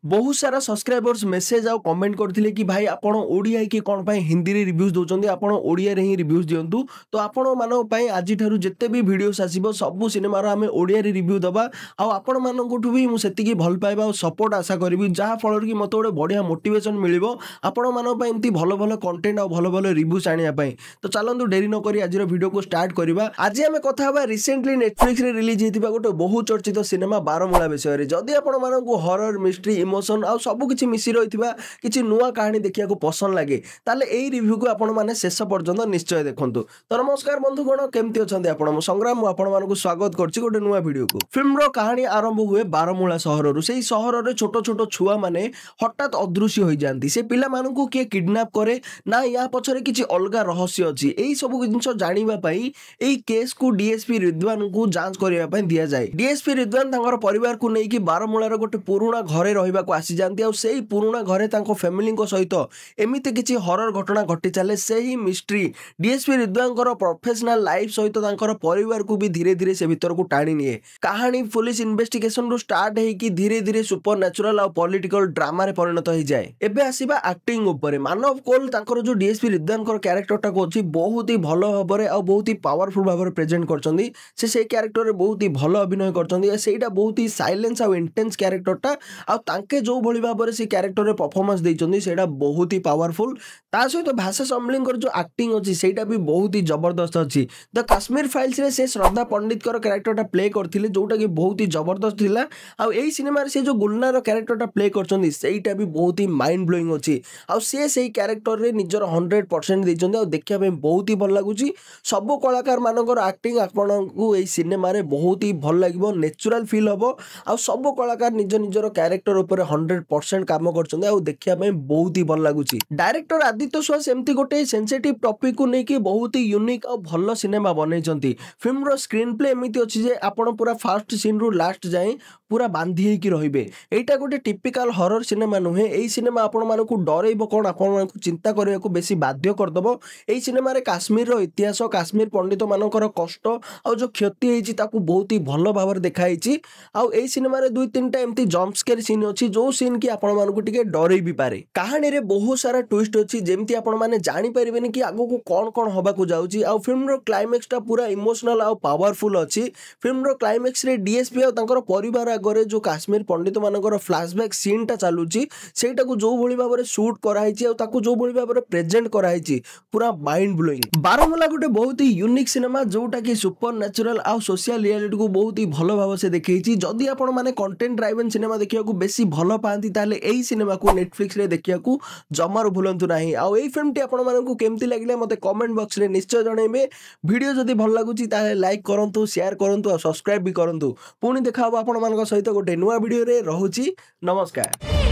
बहुत सारा subscribers message आउ कमेंट करथिले कि भाई आपण ओडिया की कोन पई हिंदी रे रिव्यूज दोचंदी आपण ओडिया रे ही रिव्यूज दियंतु। तो आपण मानो पई आजि ठारू जत्ते भी वीडियोस आसीबो सब सिनेमा रो हमें ओडिया रे रिव्यू दबा। आ आपण माननकोठु भी मु सेति की भल पाइबा और सपोर्ट आशा करबी जहा फल कि मते ओडे बढ़िया मोटिवेशन मिलिबो आपण मानो पई एम्ति भलो भलो कंटेंट और भलो भलो रिव्यूज आनिया पई। तो चलंतु देरी न करी आज रो वीडियो को स्टार्ट करबा। आज हमें कथा बा रिसेंटली नेटफ्लिक्स रे रिलीज हेतिबा गोटे बहुत चर्चित सिनेमा बारमूला विषय रे। जदि आपण माननकु हॉरर मिस्ट्री इमोशन आ सब किछि मिसी रहिथिबा किछि नुवा कहानी देखिया को पसंद लागे ताले एई रिव्यू को आपण माने शेष पर्यंत निश्चय देखंतु। तो नमस्कार बंधुगण केमति अछंती आपण मु संग्राम मु आपण मानकु स्वागत करछि गोटे नुवा वीडियो को। फिल्म रो कहानी आरंभ हुए बारमूला शहर रु। सेई शहर रे छोटो छोटो छुआ माने हठात अदृश्य होई जानती। से पिला मानकु के किडनैप करे ना या पछरे किछि अलगा रहस्य अछि। एई सब जिंस जानिबा पई एई केस को डीएसपी रिद्वान को जांच करिया पई दिया जाय। डीएसपी रिद्वान तांगर परिवार को नेकी बारमूला रो गोटे पुराना घरे रहिबा को आसी जानती। आ सेई पुराना घरे तांको फैमिली को सहित एमिति किछि हॉरर घटना घटी चले। सेही मिस्ट्री डीएसपी रिद्वानकर प्रोफेशनल लाइफ सहित तांकर परिवार को भी धीरे धीरे से भीतर को टाणी निए। कहानी पुलिस इन्वेस्टिगेशन रो स्टार्ट है कि धीरे धीरे सुपर नेचुरल और पॉलिटिकल ड्रामा रे परिणत हो जाए। एबे आसीबा एक्टिंग ऊपर मानव कोल तांकर जो डीएसपी रिद्वानकर कैरेक्टरटा को अछि बहुत ही भलो भाबरे और बहुत ही पावरफुल भाबरे प्रेजेंट करचंदी। से कैरेक्टर रे बहुत ही भलो अभिनय करचंदी। सेटा बहुत ही साइलेंस और इंटेंस कैरेक्टरटा आ तांके जो भली भाबरे से कैरेक्टर रे परफॉर्मेंस देइचंदी सेटा बहुत ही पावरफुल। ता सहित भाषा सम्बलिंगर जो एक्टिंग अछि सेटा भी बहुत ही जबरदस्त अछि। द कश्मीर फाइल्स रे से श्रद्धा पंडित कर कैरेक्टरटा प्ले करथिले जोटा कि बहुत ही जबरदस्त थिला। आ एई सिनेमा रे से जो गुलनार कैरेक्टरटा प्ले करचंदी सेटा भी बहुत ही माइंड ब्लोइंग अछि। आ सेई कैरेक्टर रे निजर 100% देइचंदी आ देखिया पे बहुत ही भल लागुची। सब कलाकार मानकर एक्टिंग आपनकु एई सिनेमा रे बहुत ही भल लागिबो नेचुरल फील हबो। आ सब कलाकार निज निजर कैरेक्टर ऊपर 100% काम करचंदी आ देखिया पे बहुत ही भल लागुची। डायरेक्टर आदित्य सुहास एमती गोटे सेंसिटिव टॉपिक को नेकी बहुत ही यूनिक और भल सिनेमा बनैचंती। फिल्म रो स्क्रीन प्ले एमिति अछि जे आपण पूरा फर्स्ट सीन रु लास्ट जाए पूरा बांधी हेकी रहिबे। एटा गोटे टिपिकल हॉरर सिनेमा नुहे। एई सिनेमा आपण मानकु डरेइबो कोन आपण मानकु चिंता करिया को बेसी बाध्य करदबो। एई सिनेमा रे काश्मीर रो इतिहास काश्मीर पंडित मानकर कष्ट और जो क्षति हेची ताकू बहुत ही भलो भाबर देखाइची। आ एई सिनेमा रे दुई तीनटा एमती जंप स्केयर सीन अछि जो सीन की आपण मानकु टिके डरेइ भी पारे। कहानी रे बहुत सारा ट्विस्ट अछि जेमती आपण माने जानि परिबेनी कि आगो को कोन होबा को जाउची। आ फिल्म रो क्लाइमेक्स टा पूरा इमोशनल और पावरफुल अछि। फिल्म रो क्लाइमेक्स रे डीएसपी और तांकर परिवार आगरे जो काश्मीर पंडित मानकर फ्लैशबैक सीन टा चालुची सेटा को जो भली भाबरे शूट कराइची और ताकू जो भली भाबरे प्रेजेंट कराइची पूरा माइंड ब्लोइंग। बारमूला गोटे बहुत ही यूनिक सिनेमा जोटा कि सुपर नेचुरल और सोशल रियलिटी को बहुत ही भलो भाव से देखैची। जदि आपण माने कंटेंट ड्राइवन सिनेमा देखिया को बेसी भलो पांती ताले एई सिनेमा को नेटफ्लिक्स रे देखिया को जमार भूलंतु नाही। आ एई फिल्म टी आपण मानकु केमती लागिले मते कमेंट बॉक्स रे निश्चय जणाइबे। वीडियो जदि भल लागुची ताले लाइक करंतु शेयर करंतु और सब्सक्राइब भी करंतु। पुणी देखा आपण मानक सहित गोटे नुवा वीडियो रे रहूची। नमस्कार।